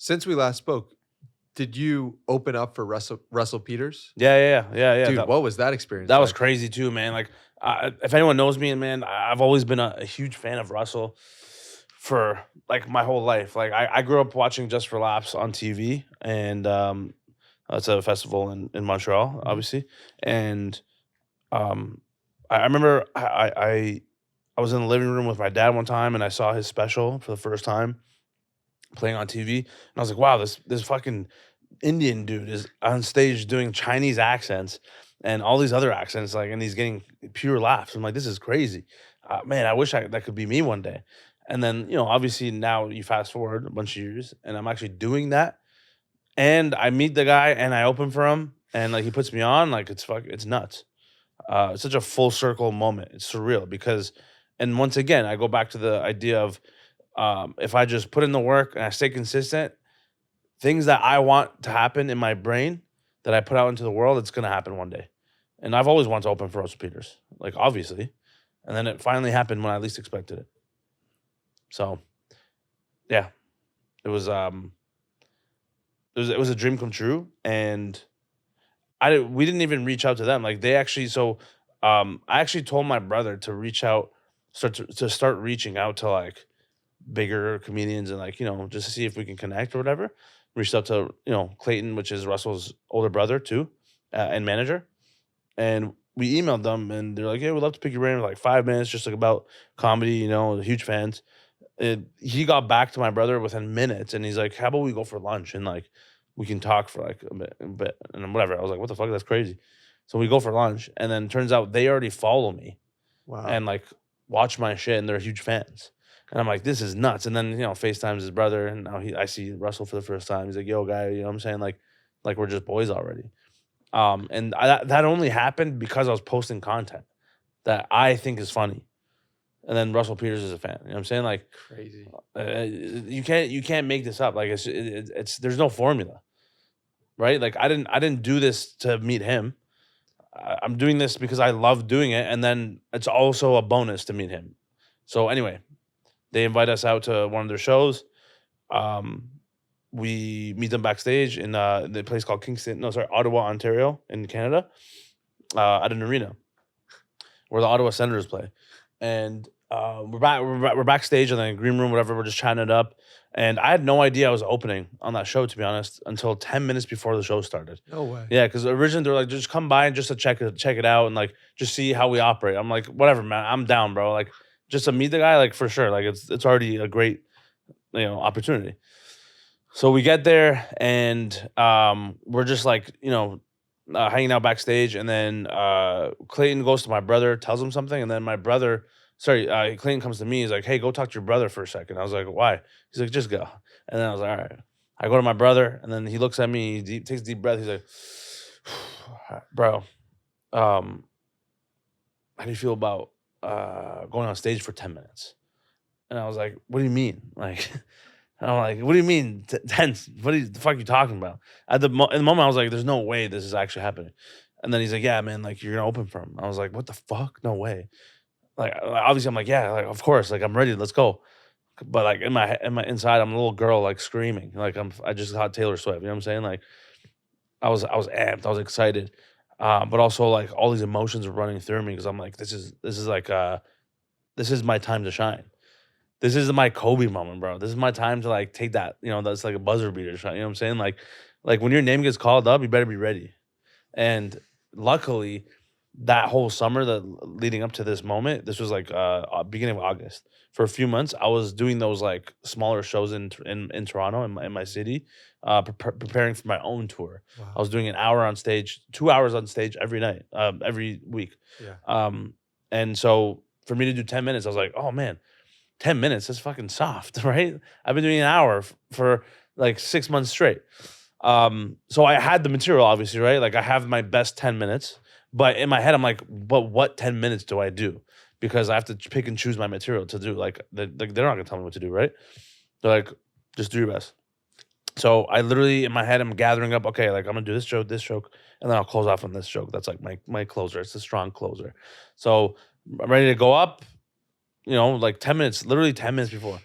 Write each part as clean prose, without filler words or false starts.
Since we last spoke, did you open up for Russell Peters? Yeah. Dude, what was that experience That was like? crazy too, man. Like, if anyone knows me, man, I've always been a huge fan of Russell for like my whole life. Like, I grew up watching Just for Laughs on TV, and it's a festival in Montreal, Mhm. obviously. And um, I remember I was in the living room with my dad one time, and I saw his special for the first time playing on TV, and I was like, wow, this fucking Indian dude is on stage doing Chinese accents and all these other accents, like, and he's getting pure laughs. I'm like, this is crazy. Man, I wish that could be me one day. And then, obviously now you fast forward a bunch of years and I'm actually doing that. And I meet the guy and I open for him and like he puts me on, like it's nuts. It's such a full circle moment. It's surreal because, and once again, I go back to the idea of if I just put in the work and I stay consistent, things that I want to happen in my brain that I put out into the world, it's gonna happen one day. And I've always wanted to open for Russell Peters, like obviously. And then it finally happened when I least expected it. So yeah, it was it was a dream come true. And we didn't even reach out to them. Like they actually I actually told my brother to reach out, start reaching out to like bigger comedians and like, just to see if we can connect or whatever. Reached out to, Clayton, which is Russell's older brother too, and manager. And we emailed them and they're like, "Yeah, we'd love to pick your brain for like 5 minutes, just like about comedy, huge fans." He got back to my brother within minutes and he's like, "How about we go for lunch and like we can talk for like a bit and whatever." I was like, "What the fuck? That's crazy." So we go for lunch and then turns out they already follow me Wow. and like watch my shit and they're huge fans. And I'm like, this is nuts. And then, FaceTimes his brother and now I see Russell for the first time. He's like, "Yo, guy," you know what I'm saying? Like we're just boys already. And that only happened because I was posting content that I think is funny. And then Russell Peters is a fan. You know what I'm saying? Like Crazy. you can't make this up. Like it's there's no formula, right? Like I didn't do this to meet him. I'm doing this because I love doing it, and then it's also a bonus to meet him. So anyway, they invite us out to one of their shows. Um, we meet them backstage in the place called Ottawa, Ontario, in Canada, at an arena where the Ottawa Senators play. And we're backstage in the green room, whatever. We're just chatting it up, and I had no idea I was opening on that show, to be honest, until 10 minutes before the show started. No way. Yeah, because originally they're like, just come by and just to check it out and like just see how we operate. I'm like, whatever, man, I'm down, bro. Like, just to meet the guy, like for sure. Like it's already a great, opportunity. So we get there and we're just like, hanging out backstage, and then Clayton goes to my brother, tells him something, and then my brother, Clayton comes to me. He's like, "Hey, go talk to your brother for a second." I was like, "Why?" He's like, "Just go." And then I was like, "All right." I go to my brother, and then he looks at me, takes a deep breath. He's like, "Bro, how do you feel about going on stage for 10 minutes?" And I was like, "What do you mean?" Like, I'm like, "What do you mean tense? The fuck are you talking about?" In the moment, I was like, "There's no way this is actually happening." And then he's like, "Yeah, man, like you're gonna open for him." I was like, "What the fuck? No way!" Like, obviously, I'm like, "Yeah, like of course, like I'm ready. Let's go." But like in my inside, I'm a little girl like screaming, like I just got Taylor Swift. You know what I'm saying? Like I was amped, I was excited, but also like all these emotions were running through me because I'm like, this is like this is my time to shine. This is my Kobe moment, bro. This is my time to like take that, that's like a buzzer beater shot. You know what I'm saying? Like when your name gets called up, you better be ready. And luckily, that whole summer that leading up to this moment, this was like beginning of August. For a few months, I was doing those like smaller shows in Toronto in my city, preparing for my own tour. Wow. I was doing an hour on stage, 2 hours on stage every night, every week. Yeah. And so for me to do 10 minutes, I was like, oh man, 10 minutes, that's fucking soft, right? I've been doing an hour for like 6 months straight. So I had the material, obviously, right? Like I have my best 10 minutes, but in my head, I'm like, but what 10 minutes do I do? Because I have to pick and choose my material to do. Like they're not gonna tell me what to do, right? They're like, just do your best. So I literally in my head, I'm gathering up, okay, like I'm gonna do this joke, and then I'll close off on this joke. That's like my closer. It's a strong closer. So I'm ready to go up, like 10 minutes, literally 10 minutes before.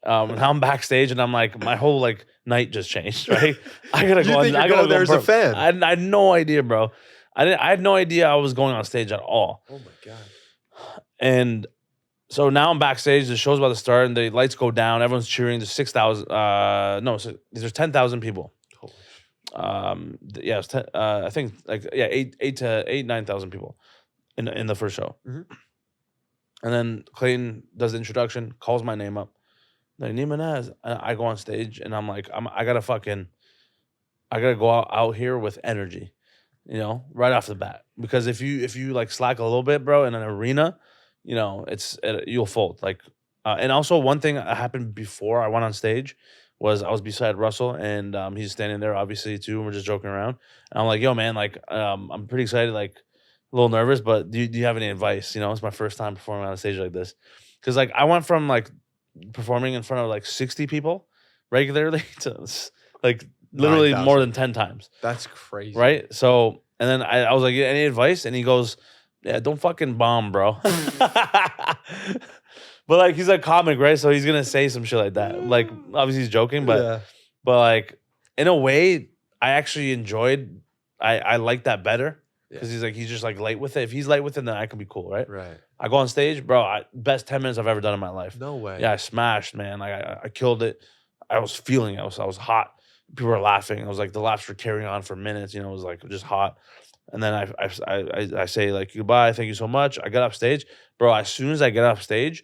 Now I'm backstage and I'm like, my whole like night just changed, right? I gotta You go. think I you're gotta going there as a perform. fan? I had no idea, bro. I had no idea I was going on stage at all. Oh my god. And so now I'm backstage. The show's about to start, and the lights go down. Everyone's cheering. There's 6,000. No, so there's 10,000 people. Holy shit. Yeah, it's 10, I think like 9,000 people in the first show. Mhm. And then Clayton does the introduction, calls my name up, like Neema Naz. And I go on stage, and I'm like, I gotta go out here with energy, right off the bat. Because if you like slack a little bit, bro, in an arena, you'll fold. Like, and also one thing that happened before I went on stage was I was beside Russell, and he's standing there obviously too, and we're just joking around. And I'm like, yo, man, like, I'm pretty excited, like a little nervous, but do you have any advice? It's my first time performing on a stage like this. Because like I went from like performing in front of like 60 people regularly to like literally 9,000. more than 10 times. That's crazy. Right? So, and then I was like, "Yeah, any advice?" And he goes, "Yeah, don't fucking bomb, bro." But like he's like comic, right? So he's gonna say some shit like that. Like obviously he's joking, but Yeah. like in a way, I actually enjoyed. I like that better because he's just like light with it. If he's light with it, then I can be cool, right? Right. I go on stage, bro. Best 10 minutes I've ever done in my life. No way. Yeah, I smashed, man. Like I killed it. I was feeling it. I was hot. People were laughing. I was like the laughs were carrying on for minutes. It was like just hot. And then I say like goodbye, thank you so much. I got off stage, bro. As soon as I get off stage,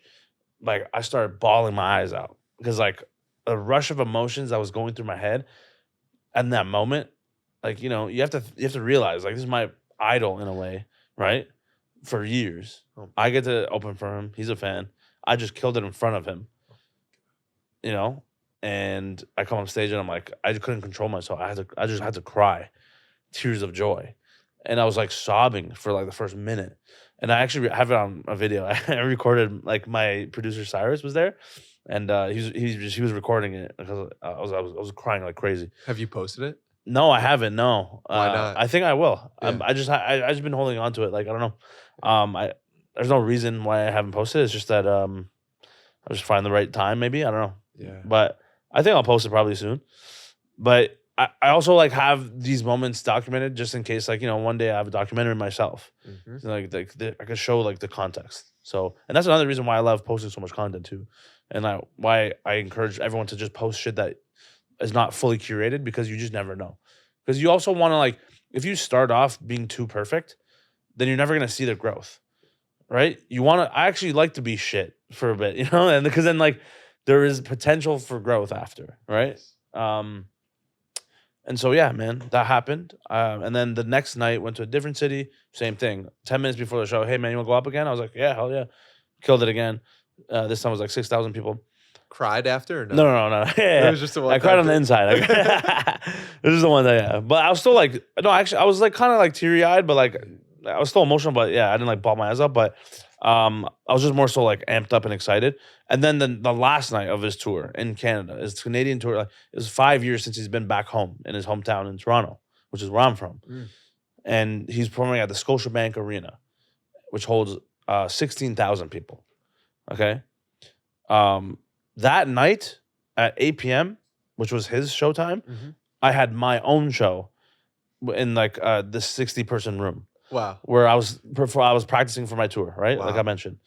like I started bawling my eyes out because like a rush of emotions that was going through my head, and that moment, like you have to realize like this is my idol in a way, right? For years, I get to open for him. He's a fan. I just killed it in front of him, and I come on stage and I'm like, I just couldn't control myself. I just had to cry, tears of joy. And I was like sobbing for like the first minute. And I actually have it on a video. I recorded, like my producer Cyrus was there, and he was recording it because I was crying like crazy. Have you posted it? No, I haven't. No, Why not? I think I will. Yeah. I just been holding on to it. Like I don't know. There's no reason why I haven't posted. It's just that I'll just find the right time. Maybe I don't know. Yeah. But I think I'll post it probably soon. But I also like have these moments documented just in case, like, one day I have a documentary myself. Mhm. So, like I could show like the context. So, and that's another reason why I love posting so much content too. And why I encourage everyone to just post shit that is not fully curated, because you just never know. Because you also want to, like, if you start off being too perfect, then you're never going to see the growth, right? I actually like to be shit for a bit, and because then like there is potential for growth after, right? And so, yeah, man, that happened. And then the next night, went to a different city, same thing. 10 minutes before the show, hey, man, you want to go up again? I was like, yeah, hell yeah. Killed it again. This time it was like 6,000 people. Cried after or no? No. Yeah, It was just a one I cried on the thing. inside. This is the one that, yeah. But I was still like, no, actually, I was like kind of like teary-eyed, but like I was still emotional, but yeah, I didn't like bawl my eyes up. But I was just more so like amped up and excited. And then the last night of his tour in Canada, his Canadian tour, like, it was 5 years since he's been back home in his hometown in Toronto, which is where I'm from. Mm. And he's performing at the Scotiabank Arena, which holds 16,000 people. Okay. That night at 8 p.m., which was his showtime, I had my own show in like the 60-person room. Wow. Where I was practicing for my tour, right? Wow. Like I mentioned.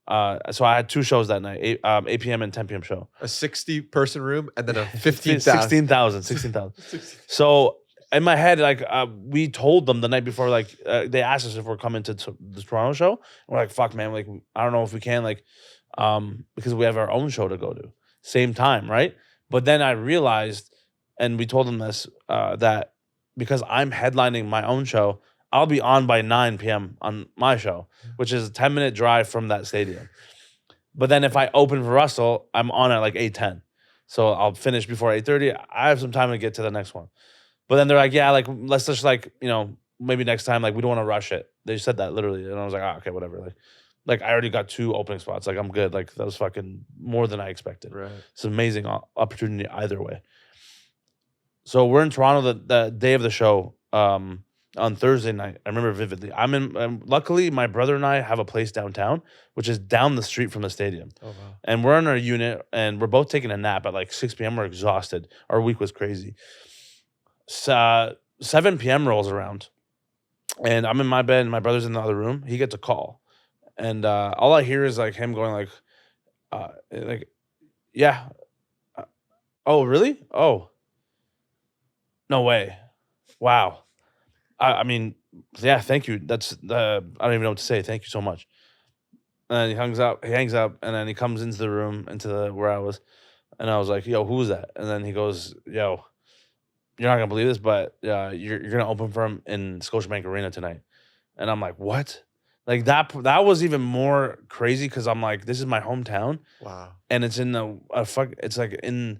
So I had two shows that night, 8 p.m. and 10 p.m. show. A 60-person room and then a 15,000. 16,000. So in my head, like we told them the night before, like they asked us if we're coming to the Toronto show. And we're like, fuck, man, like I don't know if we can, like, because we have our own show to go to, same time, right? But then I realized, and we told them this, that because I'm headlining my own show, I'll be on by 9 p.m. on my show, which is a 10-minute drive from that stadium. But then if I open for Russell, I'm on at like 8:10. So I'll finish before 8:30. I have some time to get to the next one. But then they're like, yeah, like, let's just like, maybe next time, like, we don't want to rush it. They said that literally. And I was like, oh, okay, whatever. Like I already got 2 opening spots. Like, I'm good. Like, that was fucking more than I expected. Right. It's an amazing opportunity either way. So we're in Toronto the day of the show. on Thursday night. I remember vividly. Luckily, my brother and I have a place downtown, which is down the street from the stadium. Oh wow. And we're in our unit, and we're both taking a nap at like 6 p.m. We're exhausted. Our week was crazy. 7 p.m. rolls around, and I'm in my bed, and my brother's in the other room. He gets a call, and all I hear is like him going like, yeah, oh really? Oh, no way, wow. I mean, yeah, thank you. That's I don't even know what to say. Thank you so much. And then he hangs up. He hangs up, and then he comes into the room, into the where I was, and I was like, "Yo, who was that?" And then he goes, "Yo, you're not gonna believe this, but you're gonna open for him in Scotiabank Arena tonight." And I'm like, "What?" Like that was even more crazy because I'm like, "This is my hometown, Wow. and it's in it's like in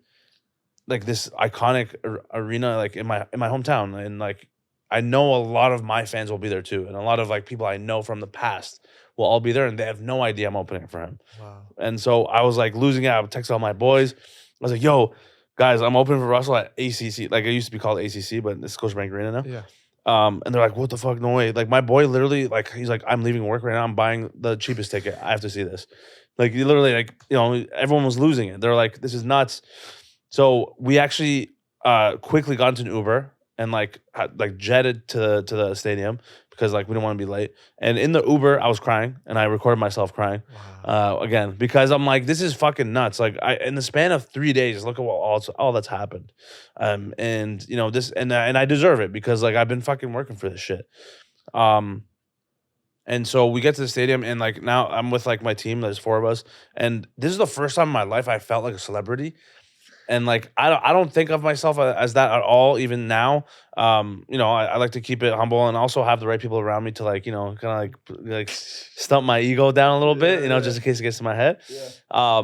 like this iconic arena, like in my hometown, and like I know a lot of my fans will be there too, and a lot of like people I know from the past will all be there, and they have no idea I'm opening for him. Wow. And so I was like losing it. I would text all my boys. I was like, "Yo, guys, I'm opening for Russell at ACC. Like it used to be called ACC, but it's Scotiabank Arena now." Yeah. And they're like, "What the fuck? No way!" Like my boy literally, like he's like, "I'm leaving work right now. I'm buying the cheapest ticket. I have to see this." Like he literally, like everyone was losing it. They're like, "This is nuts." So we actually quickly got into an Uber and like jetted to the stadium because like we didn't want to be late. And in the Uber, I was crying and I recorded myself crying again because I'm like, this is fucking nuts. Like in the span of 3 days, look at all that's happened. And this and I deserve it because like I've been fucking working for this shit. And so we get to the stadium and like now I'm with like my team. There's 4 of us, and this is the first time in my life I felt like a celebrity. And like I don't think of myself as that at all, even now. I like to keep it humble and also have the right people around me to like kind of like stump my ego down a little bit, just in case it gets to my head. Yeah.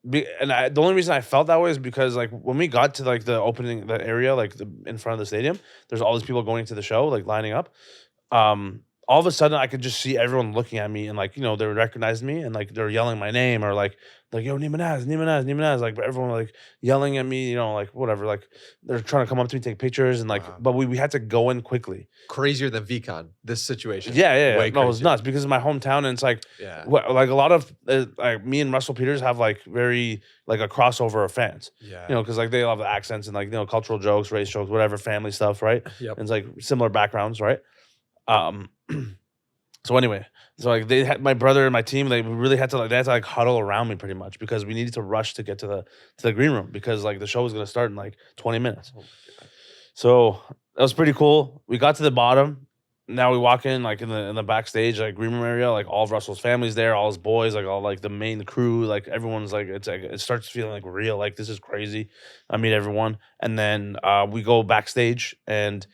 The only reason I felt that way is because like when we got to like the opening, the area like in front of the stadium, there's all these people going to the show like lining up. All of a sudden I could just see everyone looking at me and like, they would recognize me and like they're yelling my name or like, yo, Neema Naz, Neema Naz, Neema Naz. Like everyone like yelling at me, like whatever. Like they're trying to come up to me, take pictures and like, Wow. but we had to go in quickly. Crazier than VCon, this situation. Yeah. Way No, it was crazier. nuts because it's my hometown and it's like, Yeah. like a lot of like me and Russell Peters have like very like a crossover of fans. Yeah. Because like they love the accents and like cultural jokes, race jokes, whatever, family stuff, right? Yep. And it's like similar backgrounds, right? So anyway, like they had my brother and my team. They really had to huddle around me pretty much because we needed to rush to get to the green room because like the show was gonna start in like 20 minutes. Oh my God. So that was pretty cool. We got to the bottom. Now we walk in like in the backstage like green room area. Like all of Russell's family's there, all his boys, like all like the main crew. Like everyone's like it starts feeling like real. Like this is crazy. I meet everyone, and then we go backstage, and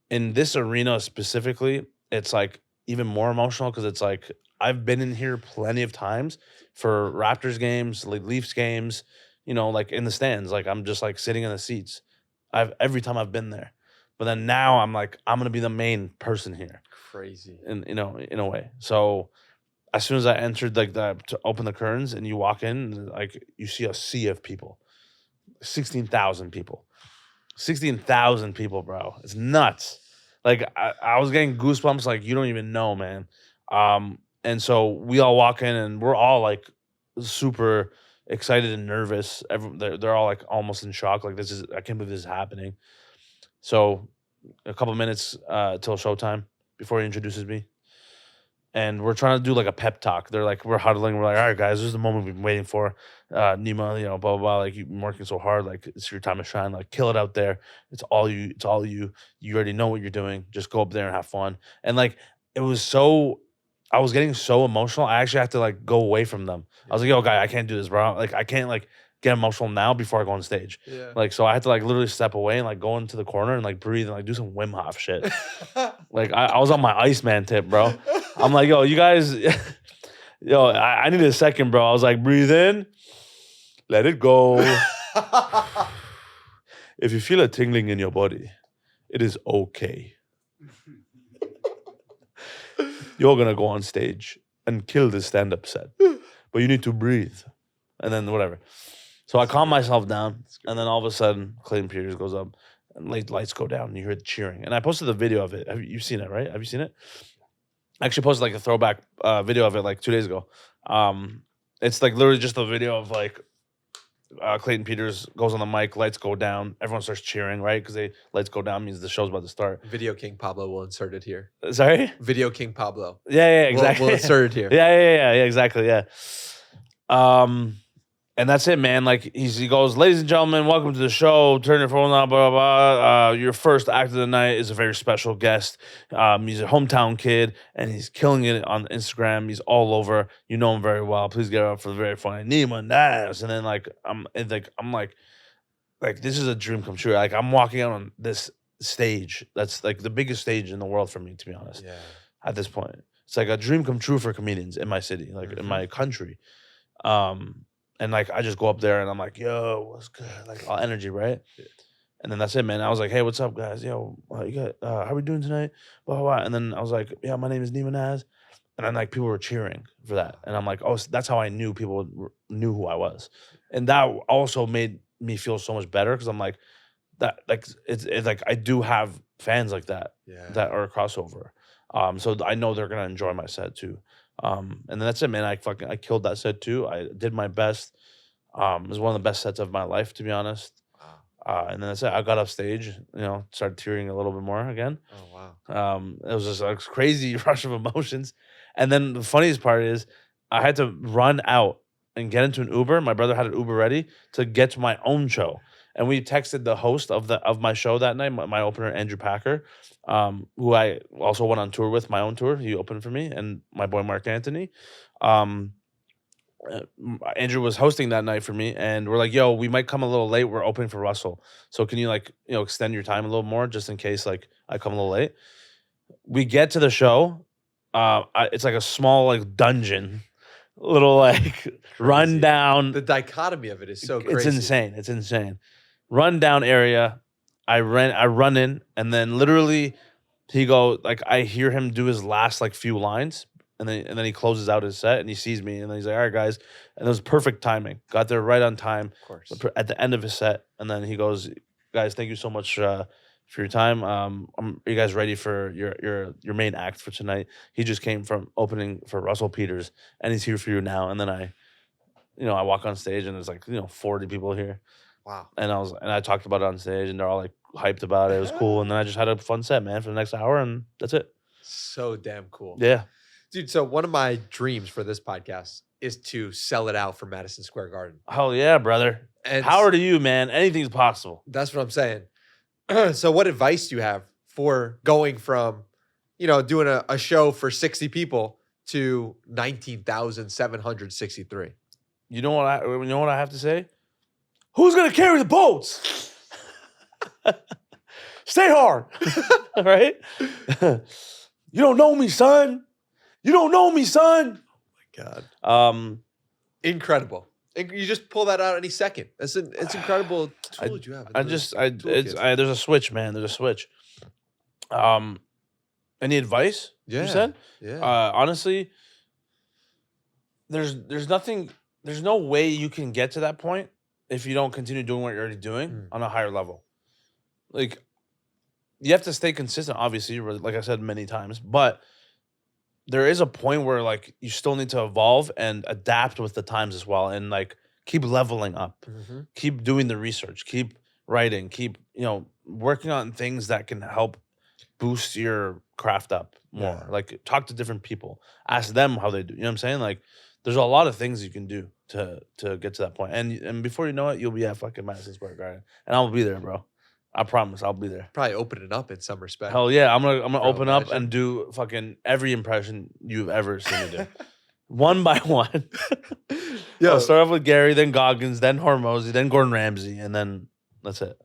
in this arena specifically, it's like even more emotional because it's like I've been in here plenty of times for Raptors games, like Leafs games, like in the stands. Like I'm just like sitting in the seats. Every time I've been there. But then now I'm like, I'm gonna be the main person here. Crazy. And in a way. So as soon as I entered like to open the curtains and you walk in, like you see a sea of people. 16,000 people. 16,000 people, bro. It's nuts. Like I was getting goosebumps like you don't even know, man. And so we all walk in and we're all like super excited and nervous. They're all like almost in shock. Like I can't believe this is happening. So a couple minutes till showtime before he introduces me. And we're trying to do like a pep talk. They're like, we're huddling. We're like, all right, guys, this is the moment we've been waiting for. Neema, blah, blah, blah. Like, you've been working so hard. Like, it's your time to shine. Like, kill it out there. It's all you. It's all you. You already know what you're doing. Just go up there and have fun. And like, I was getting so emotional. I actually had to like go away from them. I was like, yo, guy, I can't do this, bro. Like, I can't like get emotional now before I go on stage. Yeah. Like, so I had to like literally step away and like go into the corner and like breathe and like do some Wim Hof shit. Like, I was on my Iceman tip, bro. I'm like, yo, you guys, I need a second, bro. I was like, breathe in, let it go. If you feel a tingling in your body, it is okay. You're going to go on stage and kill this stand-up set. But you need to breathe. And then whatever. So I calm myself down. And then all of a sudden, Clayton Peters goes up. and lights go down, and you hear the cheering. And I posted the video of it. You've seen it, right? Have you seen it? I actually posted like a throwback video of it like 2 days ago. It's like literally just a video of like Clayton Peters goes on the mic, lights go down, everyone starts cheering, right? Because lights go down means the show's about to start. Video King Pablo will insert it here. Sorry? Video King Pablo. Yeah, exactly. We'll insert it here. Yeah, exactly, yeah. And that's it, man. Like he goes, ladies and gentlemen, welcome to the show. Turn your phone on, blah, blah, blah. Your first act of the night is a very special guest. He's a hometown kid, and he's killing it on Instagram. He's all over. You know him very well. Please get up for the very funny Neema Naz. And then I'm like, this is a dream come true. Like I'm walking out on this stage. That's like the biggest stage in the world for me, to be honest. Yeah. At this point, it's like a dream come true for comedians in my city, like in my country. And like I just go up there and I'm like, yo, what's good? Like all energy, right? Yeah. And then that's it, man. I was like, hey, what's up, guys? Yo, you got how we doing tonight? Blah, blah, blah. And then I was like, yeah, my name is Neema Naz. And then like people were cheering for that. And I'm like, oh, so that's how I knew people knew who I was. And that also made me feel so much better because I'm like, that like it's like I do have fans like that that are a crossover. So I know they're gonna enjoy my set too. And then that's it, man. I killed that set too. I did my best. It was one of the best sets of my life, to be honest. Wow. And then that's it. I got off stage, started tearing a little bit more again. Oh wow. It was just a crazy rush of emotions. And then the funniest part is I had to run out and get into an Uber. My brother had an Uber ready to get to my own show. And we texted the host of my show that night, my opener, Andrew Packer, who I also went on tour with, my own tour. He opened for me, and my boy Mark Anthony. Andrew was hosting that night for me, and we're like, yo, we might come a little late. We're opening for Russell. So can you extend your time a little more just in case I come a little late? We get to the show. It's like a small dungeon, little run down. The dichotomy of it is so crazy. It's insane. Run down area. I run in, and then literally he go I hear him do his last few lines, and then he closes out his set, and he sees me, and then he's like, all right, guys. And it was perfect timing. Got there right on time. Of course. At the end of his set, and then he goes, guys, thank you so much for your time. Are you guys ready for your main act for tonight? He just came from opening for Russell Peters, and he's here for you now. And then I walk on stage, and there's 40 people here. Wow. And I talked about it on stage, and they're all hyped about it. It was cool. And then I just had a fun set, man, for the next hour, and that's it. So damn cool. Yeah. Dude, so one of my dreams for this podcast is to sell it out for Madison Square Garden. Hell yeah, brother. And power to you, man. Anything's possible. That's what I'm saying. So what advice do you have for going from, doing a show for 60 people to 19,763? You know what I have to say? Who's gonna carry the boats? Stay hard. All right? You don't know me, son. You don't know me, son. Oh my God. Incredible. You just pull that out any second. It's incredible tool you have. There's a switch, man. There's a switch. Any advice? Yeah. You said? Yeah. Honestly, there's nothing. There's no way you can get to that point if you don't continue doing what you're already doing on a higher level. You have to stay consistent, obviously, like I said many times, but there is a point where you still need to evolve and adapt with the times as well, and keep leveling up, keep doing the research, keep writing, keep working on things that can help boost your craft up more. Yeah. Talk to different people, ask them how they do. You know what I'm saying? There's a lot of things you can do to get to that point, and before you know it, you'll be at fucking Madison Square Garden, and I'll be there, bro. I promise, I'll be there. Probably open it up in some respect. Hell yeah, I'm gonna open up and do fucking every impression you've ever seen me do, one by one. Yeah, I'll start off with Gary, then Goggins, then Hormozy, then Gordon Ramsay, and then that's it.